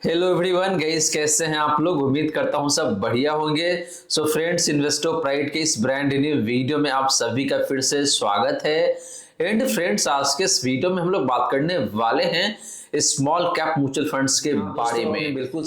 Hello everyone guys, कैसे हैं आप लोग। उम्मीद करता हूं सब बढ़िया होंगे। सो फ्रेंड्स, इन्वेस्टो प्राइड के इस ब्रांड न्यू वीडियो में आप सभी का फिर से स्वागत है। एंड फ्रेंड्स, आज के इस वीडियो में हम लोग बात करने वाले हैं स्मॉल कैप म्यूचुअल फंड्स के बारे में। बिल्कुल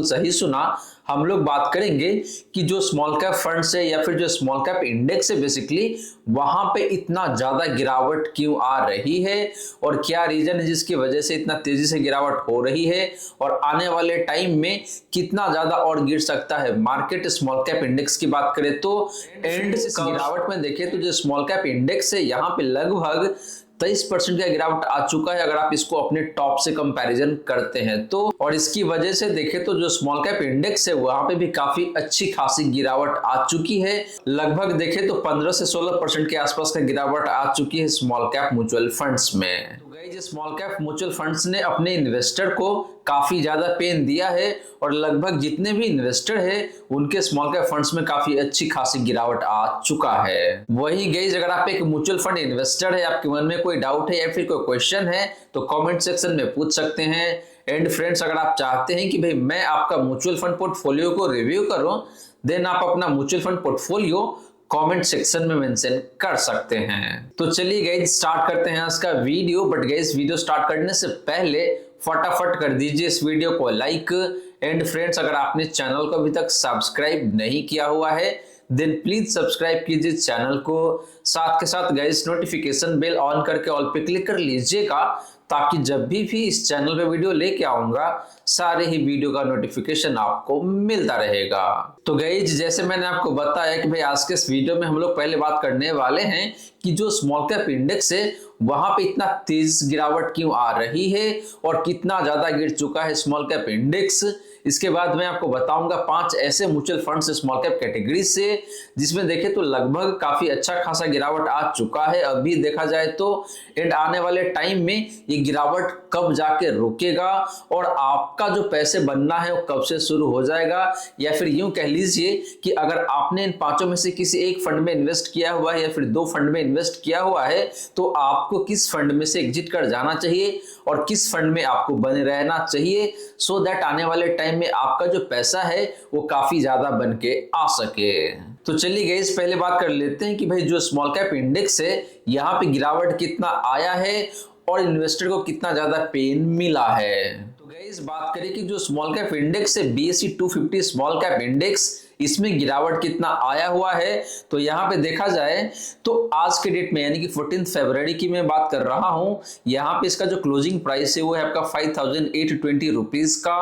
सही सुना। हम लोग बात करेंगे कि जो स्मॉल कैप फंड्स है या फिर जो स्मॉल कैप इंडेक्स है, बेसिकली वहां पे इतना ज्यादा गिरावट क्यों आ रही है और क्या रीजन है जिसकी वजह से इतना तेजी से गिरावट हो रही है, और आने वाले टाइम में कितना ज्यादा और गिर सकता है मार्केट स्मॉल कैप इंडेक्स की बात करें तो। एंड गिरावट में देखें तो जो स्मॉल कैप इंडेक्स है यहाँ पे लगभग 23% का गिरावट आ चुका है अगर आप इसको अपने टॉप से कंपैरिजन करते हैं तो। और इसकी वजह से देखें तो जो स्मॉल कैप इंडेक्स है वहां पे भी काफी अच्छी खासी गिरावट आ चुकी है। लगभग देखें तो 15 से 16% के आसपास का गिरावट आ चुकी है स्मॉल कैप म्यूचुअल फंड्स में। स्मॉल कैप म्यूचुअल फंड्स ने अपने इन्वेस्टर को काफी ज्यादा पेन दिया है और लगभग जितने भी इन्वेस्टर है उनके स्मॉल कैप फंड्स में काफी अच्छी खासी गिरावट आ चुका है। वही गाइस, अगर आप एक म्यूचुअल फंड इन्वेस्टर है, आपके मन में कोई डाउट है या फिर कोई क्वेश्चन है तो कमेंट सेक्शन में पूछ सकते हैं। एंड फ्रेंड्स, अगर आप चाहते हैं कि भाई मैं आपका म्यूचुअल फंड पोर्टफोलियो को रिव्यू करूं, देन आप अपना mutual fund portfolio comment section में मेंशन कर सकते हैं। तो चलिए गाइस, स्टार्ट करते हैं आज का video. But guys, video start करने से पहले फटाफट कर दीजिए इस वीडियो को लाइक। एंड फ्रेंड्स, अगर आपने चैनल को अभी तक सब्सक्राइब नहीं किया हुआ है देन प्लीज सब्सक्राइब कीजिए चैनल को। साथ के साथ गाइस, नोटिफिकेशन बेल ऑन करके ऑल पे क्लिक कर लीजिएगा ताकि जब भी इस चैनल पे वीडियो लेके आऊंगा सारे ही वीडियो का नोटिफिकेशन आपको मिलता रहेगा। तो गाइस, जैसे मैंने आपको बताया कि भाई आज के इस वीडियो में हम लोग पहले बात करने वाले हैं कि जो स्मॉल कैप इंडेक्स है वहां पे इतना तेज गिरावट क्यों आ रही है और कितना ज्यादा गिर चुका है स्मॉल कैप इंडेक्स। इसके बाद मैं आपको बताऊंगा 5 ऐसे mutual funds small cap category से जिसमें देखें तो लगभग काफी अच्छा खासा गिरावट आ चुका है अभी देखा जाए तो। एंड आने वाले टाइम में ये गिरावट कब जाके रुकेगा और आपका जो पैसे बनना है वो कब से शुरू हो जाएगा, या फिर यूं कह लीजिए कि अगर आपने इन पांचों में से किसी एक फंड में इन्वेस्ट किया हुआ है या फिर 2 फंड में इन्वेस्ट किया हुआ है तो आपको किस फंड में से एग्जिट कर जाना चाहिए और किस फंड में आपको बने रहना चाहिए, सो दैट आने वाले टाइम में आपका जो पैसा है वो काफी ज्यादा बन के आ सके। तो चलिए गाइस, पहले बात कर लेते हैं कि भाई जो स्मॉल कैप इंडेक्स है यहाँ पे गिरावट कितना आया है और इन्वेस्टर को कितना ज्यादा पेन मिला है। तो गाइस, बात करें कि जो स्मॉल कैप इंडेक्स है BSE 250 स्मॉल कैप इंडेक्स, इसमें गिरावट कितना आया हुआ है तो यहाँ पे देखा जाए तो आज के डेट में यानी कि 14 फरवरी की मैं बात कर रहा हूं, यहाँ पे इसका जो क्लोजिंग प्राइस है वो है आपका 5820 रुपीज का।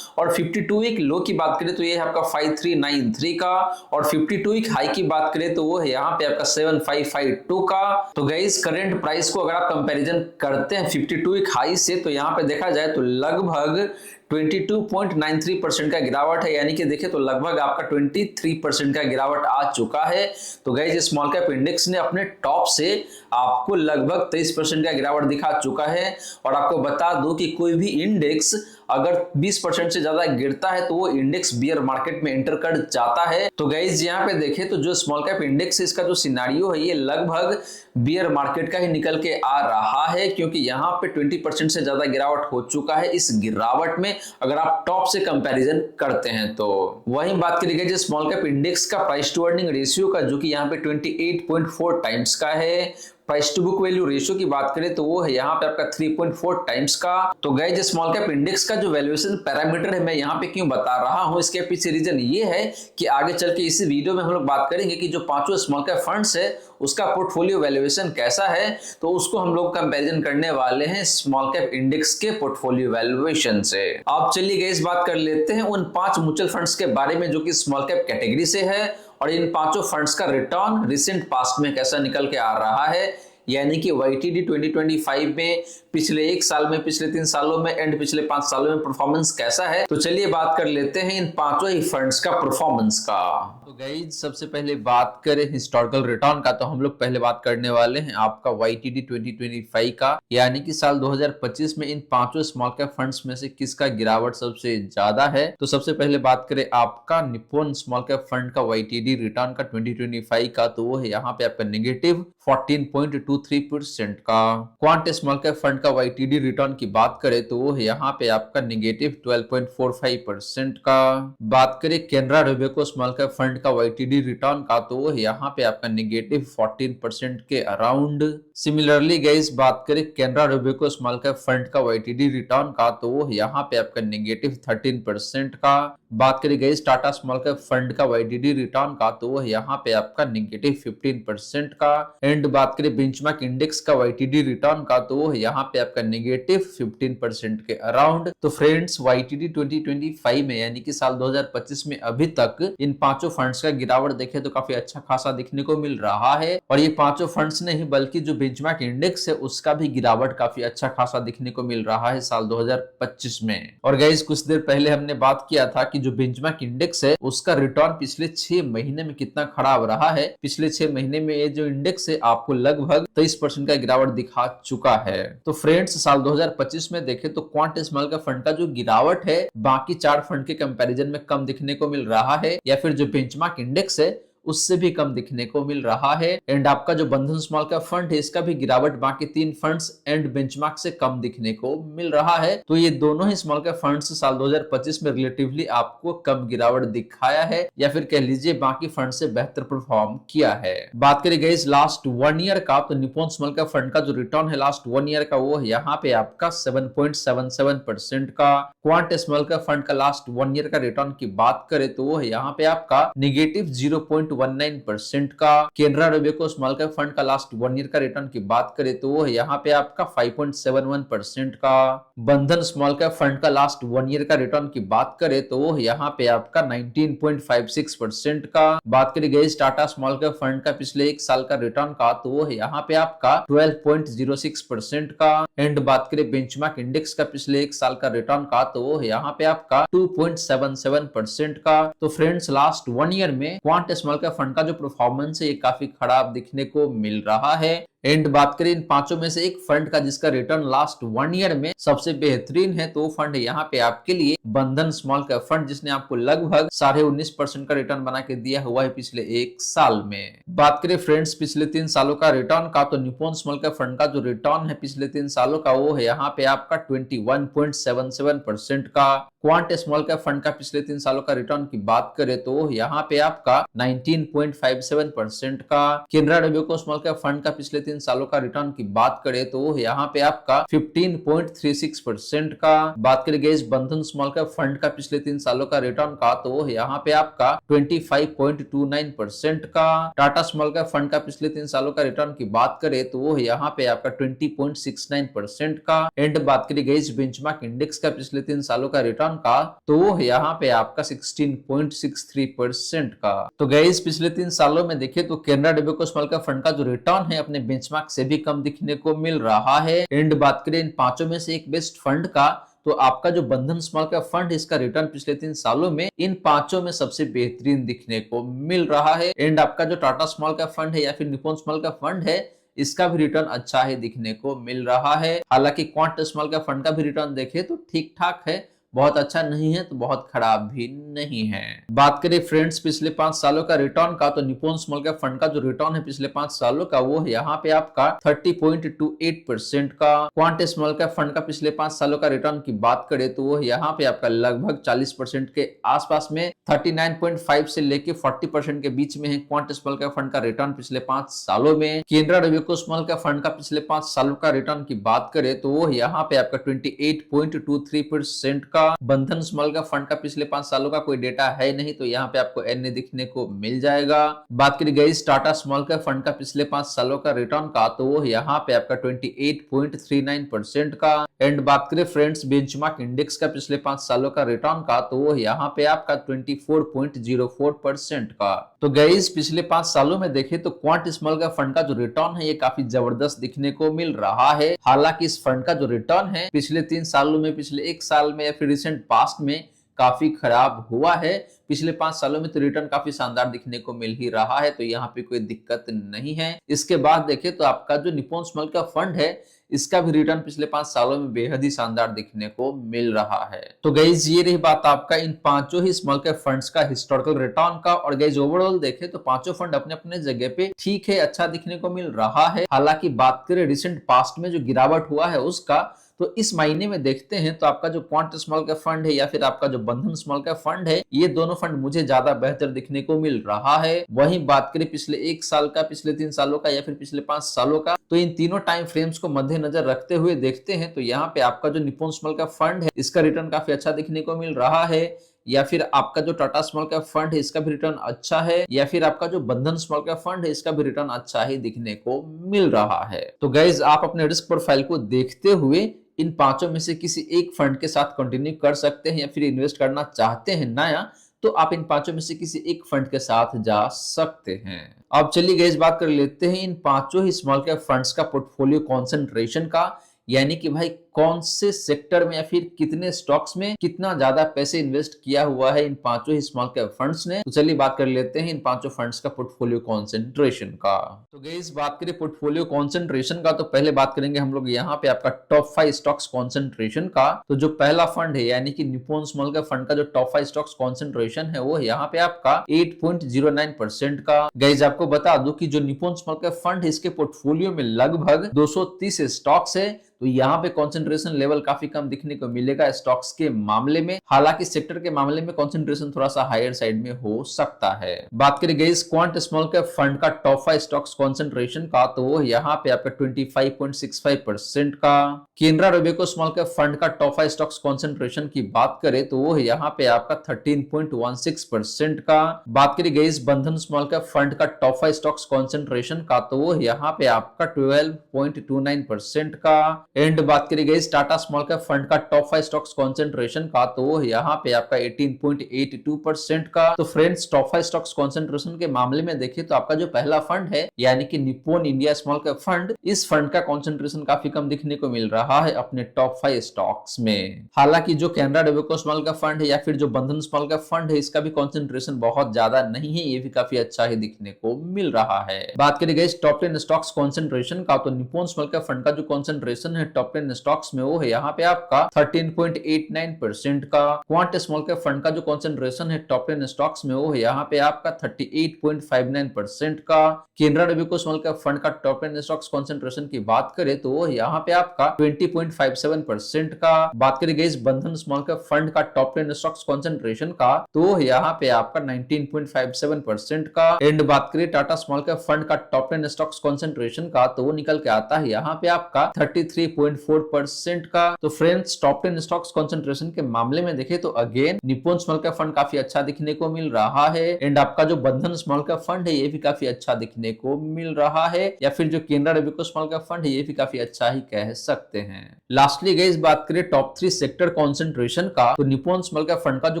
और 52 वीक लो की बात करें तो ये है आपका 5393 का, और 52 वीक हाई की बात करें तो वो है यहाँ पे आपका 7552 का। तो गाइस, करंट प्राइस को अगर आप कंपेरिजन करते हैं 52 वीक हाई से तो यहाँ पे देखा जाए तो लगभग 22.93% का गिरावट है, यानी कि देखें तो लगभग आपका 23% का गिरावट आ चुका है। तो गाइस, स्मॉल कैप इंडेक्स ने अपने टॉप से आपको लगभग 23% का गिरावट दिखा चुका है। और आपको बता दूं कि कोई भी इंडेक्स अगर 20% से ज्यादा गिरता है तो वो इंडेक्स बियर मार्केट में एंटर कर जाता है। तो गाइस, यहाँ पे देखें तो जो स्मॉल कैप इंडेक्स है इसका जो सिनारियो है ये लगभग बियर मार्केट का ही निकल के आ रहा है, क्योंकि यहाँ पे 20% से ज्यादा गिरावट हो चुका है इस गिरावट में अगर आप टॉप से कंपैरिजन करते हैं तो। वहीं बात करेंगे जो स्मॉल कैप इंडेक्स का प्राइस टू अर्निंग रेशियो का, जो कि यहाँ पे 28.4 टाइम्स का है। Price to book value ratio की बात करें तो वो है यहाँ पे आपका 3.4 टाइम्स का। तो गाइस, स्मॉल कैप इंडेक्स का जो वैल्यूएशन पैरामीटर है मैं यहाँ पे क्यों बता रहा हूँ, इसके पीछे रीजन ये है कि आगे चल के इसी वीडियो में हम लोग बात करेंगे कि जो पांचों स्मॉल कैप फंड्स है उसका पोर्टफोलियो वैल्यूएशन कैसा है, तो उसको हम लोग कंपैरिजन करने वाले हैं स्मॉल कैप इंडेक्स के पोर्टफोलियो वैल्यूएशन से। आप चलिए गाइस, बात कर लेते हैं उन 5 म्यूचुअल फंड्स के बारे में जो कि स्मॉल कैप कैटेगरी से है और इन पांचों फंड्स का रिटर्न रिसेंट पास्ट में कैसा निकल के आ रहा है, यानी कि YTD 2025 में पिछले 1 साल में, पिछले 3 सालों में एंड पिछले 5 सालों में परफॉर्मेंस कैसा है। तो चलिए बात कर लेते हैं इन पांचों ही फंड्स का परफॉर्मेंस का। तो गाइस, सबसे पहले बात करें हिस्टोरिकल रिटर्न का तो हम लोग पहले बात करने वाले हैं आपका YTD 2025 का, यानी कि साल 2025 में इन पांचों स्मॉल कैप फंड्स में से किसका गिरावट सबसे ज्यादा है। तो सबसे पहले बात करें आपका निप्पॉन स्मॉल कैप फंड का YTD रिटर्न का 2025 का, तो वो है यहाँ पे आपका -14.23 -0.23% का। क्वांट स्मॉल कैप फंड का YTD रिटर्न की बात करें तो वो यहाँ पे आपका -12.45% का। बात करें Canara Robeco small cap fund का YTD रिटर्न का तो वो यहाँ पे आपका -14% के अराउंड। सिमिलरली गाइस बात करें Canara Robeco small cap fund का YTD रिटर्न का तो वो यहाँ पे आपका -13% का। बात करें guys Tata small cap fund का YTD रिटर्न का तो वो यहाँ पे आपका -15% का। एंड बात करें बेंचमार्क इंडेक्स का YTD रिटर्न का तो वो यहाँ पे आपका -15% के अराउंड। तो फ्रेंड्स YTD 2025 में यानी कि साल 2025 में अभी तक इन पांचों फंड्स का गिरावट देखे तो काफी अच्छा खासा दिखने को मिल रहा है। और ये पांचों फंड्स नहीं बल्कि जो बेंचमार्क इंडेक्स है उसका भी गिरावट काफी अच्छा खासा दिखने को मिल रहा है साल 2025 में। और गाइस कुछ देर पहले हमने बात किया था कि जो बेंचमार्क इंडेक्स है उसका रिटर्न पिछले 6 महीने में कितना खराब रहा है। पिछले 6 महीने में ये जो इंडेक्स है आपको लगभग 23% का गिरावट दिखा चुका है। तो फ्रेंड्स साल 2025 में देखें तो क्वांट स्मॉल कैप फंड का जो गिरावट है बाकी 4 फंड के कंपैरिजन में कम दिखने को मिल रहा है, या फिर जो बेंचमार्क इंडेक्स है उससे भी कम दिखने को मिल रहा है। एंड आपका जो बंधन स्मॉल कैप फंड है इसका भी गिरावट बाकी 3 फंड्स एंड बेंचमार्क से कम दिखने को मिल रहा है। तो ये दोनों ही स्मॉल कैप फंड्स साल 2025 में रिलेटिवली आपको कम गिरावट दिखाया है, या फिर कह लीजिए बाकी फंड से बेहतर परफॉर्म किया है। बात करें गाइस लास्ट 1 ईयर का तो निप्पॉन स्मॉल कैप फंड का जो रिटर्न है लास्ट 1 ईयर का वो यहाँ पे आपका 7.77% का। क्वांट स्मॉल कैप फंड का लास्ट 1 ईयर का रिटर्न की बात करें तो वो यहाँ पे आपका -0.19% का। Canara Robeco small cap fund का लास्ट 1 ईयर का रिटर्न की बात करें तो वो यहाँ पे आपका 5.71% का। बंधन स्मॉल कैप फंड का लास्ट 1 ईयर का रिटर्न की बात करें तो वो यहाँ पे आपका 19.56% का। बात करें गई टाटा स्मॉल कैप फंड का पिछले 1 साल का रिटर्न का तो वो यहाँ पे आपका 12.06% का। एंड बात करें बेंचमार्क इंडेक्स का पिछले 1 साल का रिटर्न का तो वो यहाँ पे आपका 2.77% का। तो फ्रेंड्स लास्ट 1 ईयर में क्वांट स्मॉल कैप फंड का जो परफॉर्मेंस है ये काफी खराब दिखने को मिल रहा है। एंड बात करें इन पांचों में से एक फंड का जिसका रिटर्न लास्ट 1 ईयर में सबसे बेहतरीन है तो वो फंड है यहाँ पे आपके लिए बंधन स्मॉल कैप फंड, जिसने आपको लगभग 19.5% का रिटर्न बना के दिया हुआ है पिछले 1 साल में। बात करें फ्रेंड्स पिछले 3 सालों का रिटर्न का तो निप्पॉन स्मॉल कैप फंड का जो रिटर्न है पिछले 3 सालों का वो है यहाँ पे आपका 21.77% का। क्वांट स्मॉल कैप फंड का पिछले 3 सालों का रिटर्न की बात करें तो यहाँ पे आपका 19.57% का। Canara Robeco small cap fund का पिछले 3 सालों का रिटर्न की बात करें तो यहाँ पे आपका 15.36% का। बात करें guys Bandhan small cap fund का पिछले 3 सालों का रिटर्न का तो यहाँ पे आपका 25.29% का। टाटा स्मॉल कैप फंड का पिछले 3 सालों का रिटर्न की बात करें तो यहाँ पे आपका 20.69% का। एंड बात करें गाइस बेंचमार्क इंडेक्स का पिछले 3 सालों का रिटर्न का तो यहाँ पे आपका 16.63% का। तो गाइस पिछले 3 सालों में देखें तो Canara Robeco small cap fund का जो रिटर्न है अपने बेंचमार्क से भी कम दिखने को मिल रहा है। एंड बात करें इन पांचों में से एक बेस्ट फंड का तो आपका जो बंधन स्मॉल कैप फंड है इसका रिटर्न पिछले 3 सालों में इन पांचों में सबसे बेहतरीन दिखने को मिल रहा है। एंड आपका जो टाटा स्मॉल कैप फंड है या फिर निप्पॉन स्मॉल कैप फंड है इसका भी रिटर्न अच्छा है दिखने को मिल रहा है। हालांकि क्वांट स्मॉल कैप फंड का भी रिटर्न देखे तो ठीक ठाक है, बहुत अच्छा नहीं है तो बहुत खराब भी नहीं है। बात करें फ्रेंड्स पिछले 5 सालों का रिटर्न का तो निप्पॉन स्मॉल कैप फंड का जो रिटर्न है पिछले 5 सालों का वो है यहाँ पे आपका 30.28% का। क्वांट स्मॉल कैप फंड का पिछले 5 सालों का रिटर्न की बात करें तो वो यहाँ पे आपका लगभग 40% के आसपास में 39.5 से लेके 40% के बीच में है क्वांट स्मॉल कैप फंड का रिटर्न पिछले 5 सालों में। Canara Robeco small cap fund का पिछले 5 सालों का रिटर्न की बात करें तो वो यहाँ पे आपका 28.23% का। बंधन स्मॉल कैप फंड का पिछले 5 सालों का कोई डेटा है नहीं तो यहाँ पे आपको एन दिखने को मिल जाएगा। बात करी गई टाटा स्मॉल कैप फंड का पिछले 5 सालों का रिटर्न का तो वो यहाँ पे आपका 28.39% का। एंड बात करें फ्रेंड्स बेंचमार्क इंडेक्स का पिछले 5 सालों का रिटर्न का तो वो यहाँ पे आपका 24.04% का। तो गाइस पिछले 5 सालों में देखें तो क्वांट स्मॉल कैप फंड का जो रिटर्न है ये काफी जबरदस्त दिखने को मिल रहा है। हालांकि इस फंड का जो रिटर्न है पिछले 3 सालों में, पिछले 1 साल में या फिर रिसेंट पास्ट में काफी खराब हुआ है। पिछले 5 सालों में तो रिटर्न काफी शानदार दिखने को मिल ही रहा है तो यहाँ पे कोई दिक्कत नहीं है। इसके बाद देखें तो आपका जो निप्पॉन स्मॉल कैप फंड है इसका भी रिटर्न पिछले 5 सालों में बेहद ही शानदार दिखने को मिल रहा है। तो गाइज ये रही बात आपका इन पांचों ही स्मॉल कैप फंड्स का हिस्टोरिकल रिटर्न का। और गाइज ओवरऑल देखें तो पांचों फंड अपने अपने जगह पे ठीक है, अच्छा दिखने को मिल रहा है। हालांकि बात करें रिसेंट पास्ट में जो गिरावट हुआ है उसका, तो इस महीने में देखते हैं तो आपका जो क्वांट स्मॉल कैप फंड है या फिर आपका जो बंधन स्मॉल कैप फंड है, ये दोनों फंड मुझे ज्यादा बेहतर दिखने को मिल रहा है। वहीं बात करें पिछले 1 साल का, पिछले 3 सालों का या फिर पिछले 5 सालों का, तो इन तीनों टाइम फ्रेम्स को मद्देनजर रखते हुए देखते हैं तो यहाँ पे आपका जो निप्पॉन स्मॉल कैप फंड है इसका रिटर्न काफी अच्छा दिखने को मिल रहा है, या फिर आपका जो टाटा स्मॉल कैप फंड है इसका भी रिटर्न अच्छा है, या फिर आपका जो बंधन स्मॉल कैप फंड है इसका भी रिटर्न अच्छा ही दिखने को मिल रहा है। तो गाइज आप अपने रिस्क प्रोफाइल को देखते हुए इन पांचों में से किसी एक फंड के साथ कंटिन्यू कर सकते हैं, या फिर इन्वेस्ट करना चाहते हैं नया तो आप इन पांचों में से किसी एक फंड के साथ जा सकते हैं। अब चलिए गाइस बात कर लेते हैं इन पांचों ही स्मॉल कैप फंड्स का पोर्टफोलियो कॉन्सेंट्रेशन का, यानी कि भाई कौन से सेक्टर में या फिर कितने स्टॉक्स में कितना ज्यादा पैसे इन्वेस्ट किया हुआ है इन पांचों ही स्मॉल कैप फंड्स ने। तो चलिए बात कर लेते हैं इन पांचों फंड्स का पोर्टफोलियो कॉन्सेंट्रेशन का। तो गाइस बात करें पोर्टफोलियो कॉन्सेंट्रेशन का, तो पहले बात करेंगे हम लोग यहाँ पे आपका टॉप 5 स्टॉक्स कॉन्सेंट्रेशन का। तो जो पहला फंड है यानी कि निप्पॉन स्मॉल कैप फंड का जो टॉप 5 स्टॉक्स कॉन्सेंट्रेशन है वो यहाँ पे आपका 8.09% का। गाइस आपको बता दूं कि जो निप्पॉन स्मॉल कैप फंड है इसके पोर्टफोलियो में लगभग 230 स्टॉक्स है, तो यहाँ पे कंसंट्रेशन लेवल काफी कम दिखने को मिलेगा स्टॉक्स के मामले में। हालांकि सेक्टर के मामले में कंसंट्रेशन थोड़ा सा हायर साइड में हो सकता है। बात करें guys quant small cap fund का टॉप 5 स्टॉक्स कंसंट्रेशन का, तो वो यहाँ पे आपका 25.65% का। Canara Robeco small cap fund का टॉप 5 स्टॉक्स कंसंट्रेशन की बात करें तो वो यहाँ पे आपका 13.16% का। बात करें guys Bandhan small cap fund का टॉप 5 स्टॉक्स कंसंट्रेशन का, तो वो यहाँ पे आपका 12.29% का। एंड बात करी गई टाटा स्मॉल कैप फंड का टॉप 5 स्टॉक्स कंसंट्रेशन का, तो वो यहाँ पे आपका 18.82% का। तो फ्रेंड्स टॉप 5 स्टॉक्स कंसंट्रेशन के मामले में देखिए तो आपका जो पहला फंड है यानी कि Nippon India small cap fund, इस फंड का कंसंट्रेशन काफी कम दिखने को मिल रहा है अपने टॉप 5 स्टॉक्स में। हालांकि जो Canara Robeco small cap fund है या फिर जो बंधन स्मॉल कैप फंड है इसका भी कंसंट्रेशन बहुत ज्यादा नहीं है, ये भी काफी अच्छा ही दिखने को मिल रहा है। बात करी गई टॉप 10 स्टॉक्स कंसंट्रेशन का, तो निप्पॉन स्मॉल कैप फंड का जो कंसंट्रेशन है टॉप 10 स्टॉक्स में वो है यहाँ पे आपका 13.89% का। क्वांट स्मॉल कैप फंड का जो कंसंट्रेशन है टॉप 10 स्टॉक्स में वो है यहाँ पे आपका 38.59% का। Canara Robeco small cap fund का टॉप 10 स्टॉक्स कंसंट्रेशन की बात करें तो वो यहाँ पे आपका 20.57% का। बात करें गई बंधन स्मॉल कैप फंड का टॉप 10 स्टॉक्स कंसंट्रेशन का, तो यहाँ पे आपका 19.57% का। एंड बात करें टाटा स्मॉल कैप फंड का टॉप 10 स्टॉक्स कंसंट्रेशन का, तो वो निकल के आता है यहाँ पे आपका 33.4% का। तो फ्रेंड्स टॉप 10 स्टॉक्स कंसंट्रेशन के मामले में देखें तो again Nippon small cap fund काफी अच्छा दिखने को मिल रहा है। एंड आपका जो बंधन स्मॉल कैप फंड है ये भी काफी अच्छा दिखने को मिल रहा है, या फिर जो Canara Robeco small cap fund है ये भी काफी अच्छा ही कह सकते हैं। लास्टली गाइस बात करें टॉप 3 सेक्टर कंसंट्रेशन का, तो निप्पॉन स्मॉल कैप फंड का जो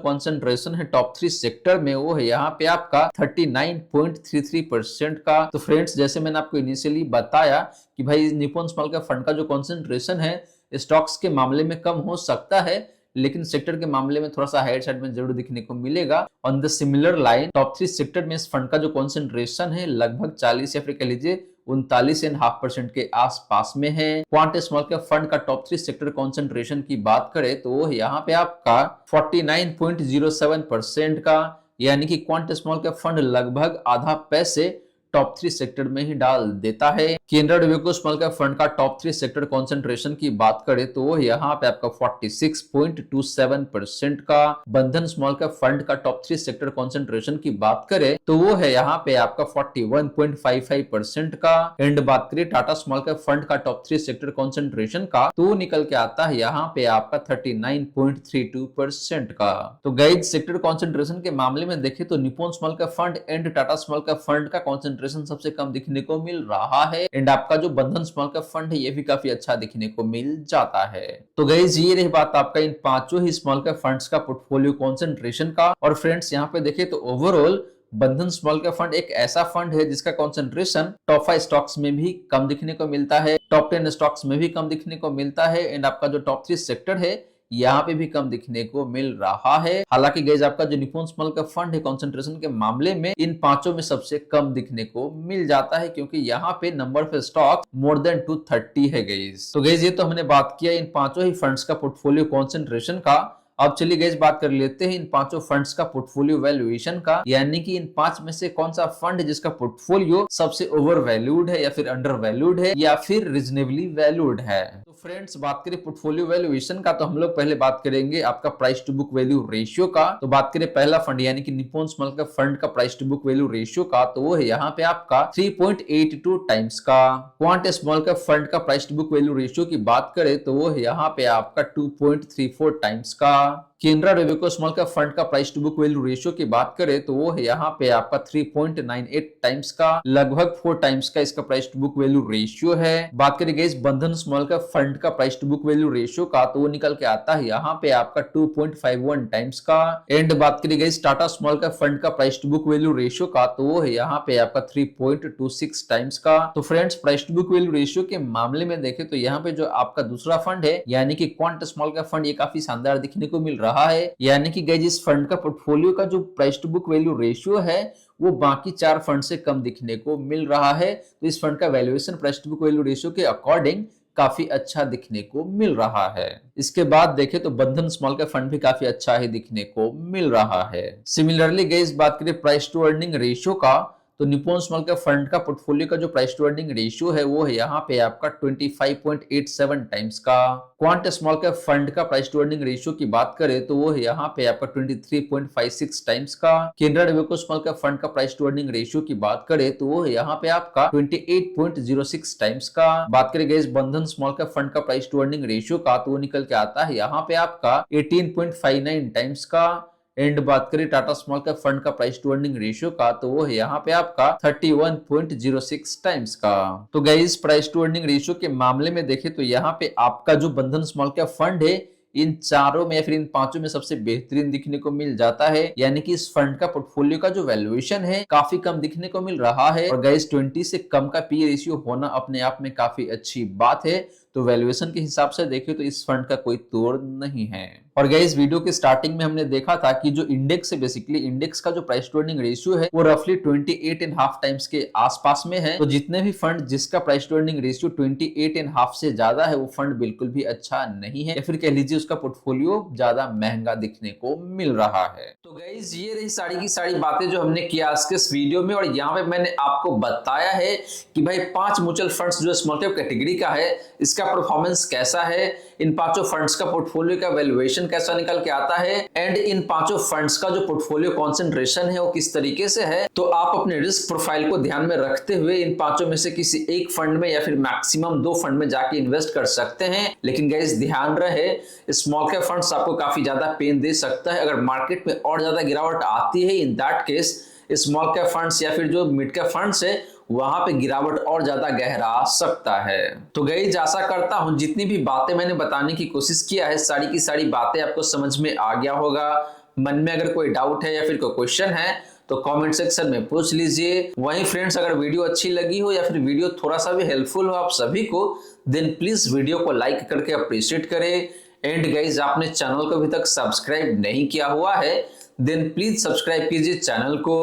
कंसंट्रेशन है टॉप 3 सेक्टर में वो है यहाँ पे आपका 39.33% का। तो फ्रेंड्स जैसे मैंने आपको इनिशियली बताया कि भाई निप्पॉन स्मॉल कैप फंड का जो कंसंट्रेशन है स्टॉक्स के मामले में कम हो सकता है, लेकिन सेक्टर के मामले में थोड़ा सा हायर साइड में जरूर दिखने को मिलेगा। On the similar line top 3 sector में इस फंड का जो कंसंट्रेशन है लगभग 40 या फिर कह लीजिए 39.5% के आसपास में है। क्वांट स्मॉल कैप फंड का टॉप 3 सेक्टर कंसंट्रेशन की बात करें तो यहाँ पे आपका 49.07% का, यानी कि क्वांट स्मॉल कैप फंड लगभग आधा पैसे टॉप 3 सेक्टर में ही डाल देता है। Canara Robeco small cap fund का टॉप 3 सेक्टर कंसंट्रेशन की बात करें तो यहाँ पे आपका 46.27% का। बंधन स्मॉल कैप फंड का टॉप 3 सेक्टर कंसंट्रेशन की बात करें तो वो है यहाँ पे आपका 41.55% का। एंड बात करें टाटा स्मॉल कैप फंड का टॉप 3 सेक्टर कंसंट्रेशन का, तो निकल के आता है यहाँ पे आपका 39.32% का। तो गाइस सेक्टर कंसंट्रेशन के मामले में देखें तो Nippon small cap fund and Tata small cap fund का कंसंट्रेशन सबसे कम दिखने को मिल रहा है। एंड आपका जो बंधन स्मॉल कैप फंड है ये भी काफी अच्छा दिखने को मिल जाता है। तो गाइस ये रही बात आपका इन पांचों ही स्मॉल कैप फंड्स का पोर्टफोलियो कंसंट्रेशन का। और फ्रेंड्स यहाँ पे देखें तो ओवरऑल बंधन स्मॉल कैप फंड एक ऐसा फंड है जिसका कंसंट्रेशन टॉप 5 स्टॉक्स में भी कम दिखने को मिलता है, टॉप 10 स्टॉक्स में भी कम दिखने को मिलता है। एंड आपका जो टॉप 3 सेक्टर है यहाँ पे भी कम दिखने को मिल रहा है। हालांकि गाइस आपका जो निप्पॉन स्मॉल कैप फंड है कंसंट्रेशन के मामले में इन पांचों में सबसे कम दिखने को मिल जाता है, क्योंकि यहाँ पे number of stock more than 230 है गाइस। तो गाइस ये तो हमने बात किया इन पांचों ही फंड्स का पोर्टफोलियो कंसंट्रेशन का। अब चलिए गाइस बात कर लेते हैं इन पांचों फंड्स का पोर्टफोलियो वैल्यूएशन का, यानी कि इन पांच में से कौन सा फंड है जिसका पोर्टफोलियो सबसे ओवर वैल्यूड है या फिर अंडर वैल्यूड है या फिर रीजनेबली वैल्यूड है। तो फ्रेंड्स बात करें पोर्टफोलियो वैल्यूएशन का, तो हम लोग पहले बात करेंगे आपका price to book value ratio का। तो बात करें पहला फंड यानी कि निप्पॉन स्मॉल कैप फंड का price to book value ratio का, तो वो है यहाँ पे आपका 3.82 टाइम्स का। क्वांट स्मॉल कैप फंड का price to book value ratio की बात करें तो वो है यहाँ पे आपका 2.34 टाइम्स का। Canara Robeco small cap fund का price to book value ratio की बात करें तो वो है यहाँ पे आपका 3.98 टाइम्स का, लगभग 4 टाइम्स का इसका price to book value ratio है। बात करें guys Bandhan small cap fund का price to book value ratio का, तो वो निकल के आता है यहाँ पे आपका 2.51 टाइम्स का। एंड बात करें guys Tata small cap fund का price to book value ratio का, तो वो है यहाँ पे आपका 3.26 टाइम्स का। तो friends price to book value ratio के मामले में देखें तो यहाँ पे जो आपका दूसरा फंड है यानी कि क्वांट स्मॉल कैप फंड, ये काफी शानदार दिखने को मिल रहा है। यानी कि गाइस इस फंड का पोर्टफोलियो का जो price to book value ratio है वो बाकी चार फंड से कम दिखने को मिल रहा है। तो इस फंड का valuation price to book value ratio के अकॉर्डिंग काफी अच्छा दिखने को मिल रहा है। इसके बाद देखें तो बंधन स्मॉल कैप फंड भी काफी अच्छा ही दिखने को मिल रहा है। सिमिलरली गाइस बात करें प्राइस टू अर्निंग रेशियो का, तो निप्पॉन स्मॉल कैप फंड का पोर्टफोलियो का जो प्राइस टू अर्निंग रेशियो है वो है यहाँ पे आपका 25.87 टाइम्स का। क्वांट स्मॉल कैप फंड का प्राइस टू अर्निंग रेशियो की बात करें तो वो है यहाँ पे आपका 23.56 टाइम्स का। Canara Robeco small cap fund का प्राइस टू अर्निंग रेशियो की बात करें तो वो है यहाँ पे आपका 28.06 टाइम्स का। बात करें guys Bandhan small cap fund का प्राइस टू अर्निंग रेशियो का, तो वो निकल के आता है यहाँ पे आपका 18.59 टाइम्स का। एंड बात करें टाटा स्मॉल कैप फंड का प्राइस टू अर्निंग रेशियो का, तो वो है यहाँ पे आपका 31.06 टाइम्स का। तो guys price to earning ratio के मामले में देखें तो यहाँ पे आपका जो बंधन स्मॉल कैप फंड है इन चारों में या फिर इन पांचों में सबसे बेहतरीन दिखने को मिल जाता है। यानी कि इस फंड का पोर्टफोलियो का जो वैल्यूएशन है काफी कम दिखने को मिल रहा है। और गाइस 20 से कम का पी रेशियो होना अपने आप में काफी अच्छी बात है। तो वैल्यूएशन के हिसाब से देखें तो इस फंड का कोई तोड़ नहीं है। और गाइस वीडियो के स्टार्टिंग में हमने देखा था कि जो इंडेक्स है बेसिकली इंडेक्स का जो प्राइस टू अर्निंग रेशियो है वो रफली 28.5 टाइम्स के आसपास में है। तो जितने भी फंड जिसका प्राइस टू अर्निंग रेशियो 28.5 से ज्यादा है वो फंड बिल्कुल भी अच्छा नहीं है, या फिर कह लीजिए उसका पोर्टफोलियो ज्यादा महंगा दिखने को मिल रहा है। तो गाइस ये रही सारी की सारी बातें जो हमने किया आज के इस वीडियो में। और यहाँ पे मैंने आपको बताया है कि भाई 5 म्यूचुअल फंड्स जो स्मॉल कैप कैटेगरी का है इसका परफॉर्मेंस कैसा है, इन पांचों फंड्स का पोर्टफोलियो का वैल्यूएशन कैसा निकल के आता है, एंड इन पांचों फंड्स का जो पोर्टफोलियो कंसंट्रेशन है वो किस तरीके से है। तो आप अपने रिस्क प्रोफाइल को ध्यान में रखते हुए इन पांचों में से किसी एक फंड में या फिर मैक्सिमम 2 फंड में जाके इन्वेस्ट कर सकते हैं। लेकिन गाइस ध्यान रहे स्मॉल कैप फंड्स आपको काफी ज्यादा पेन दे सकता है। अगर मार्केट में और ज्यादा गिरावट आती है in that case small cap funds या फिर जो मिड कैप फंड्स है वहां पे गिरावट और ज्यादा गहरा सकता है। तो गाइस आशा करता हूं जितनी भी बातें मैंने बताने की कोशिश किया है सारी की सारी बातें आपको समझ में आ गया होगा। मन में अगर कोई डाउट है या फिर कोई क्वेश्चन है तो कमेंट सेक्शन में पूछ लीजिए। वहीं फ्रेंड्स अगर वीडियो अच्छी लगी हो या फिर वीडियो थोड़ा सा भी हेल्पफुल हो आप सभी को, देन प्लीज वीडियो को लाइक करके अप्रिशिएट करें। एंड गाइस आपने चैनल को अभी तक सब्सक्राइब नहीं किया हुआ है देन प्लीज सब्सक्राइब कीजिए चैनल को।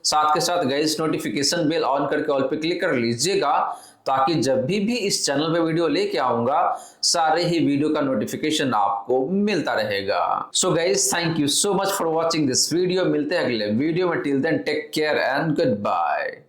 साथ के साथ गाइस नोटिफिकेशन बेल ऑन करके ऑल पे क्लिक कर लीजिएगा ताकि जब भी इस चैनल पे वीडियो लेके आऊंगा सारे ही वीडियो का नोटिफिकेशन आपको मिलता रहेगा। So guys thank you so much for watching this video. मिलते हैं अगले वीडियो में, till then take care and good bye.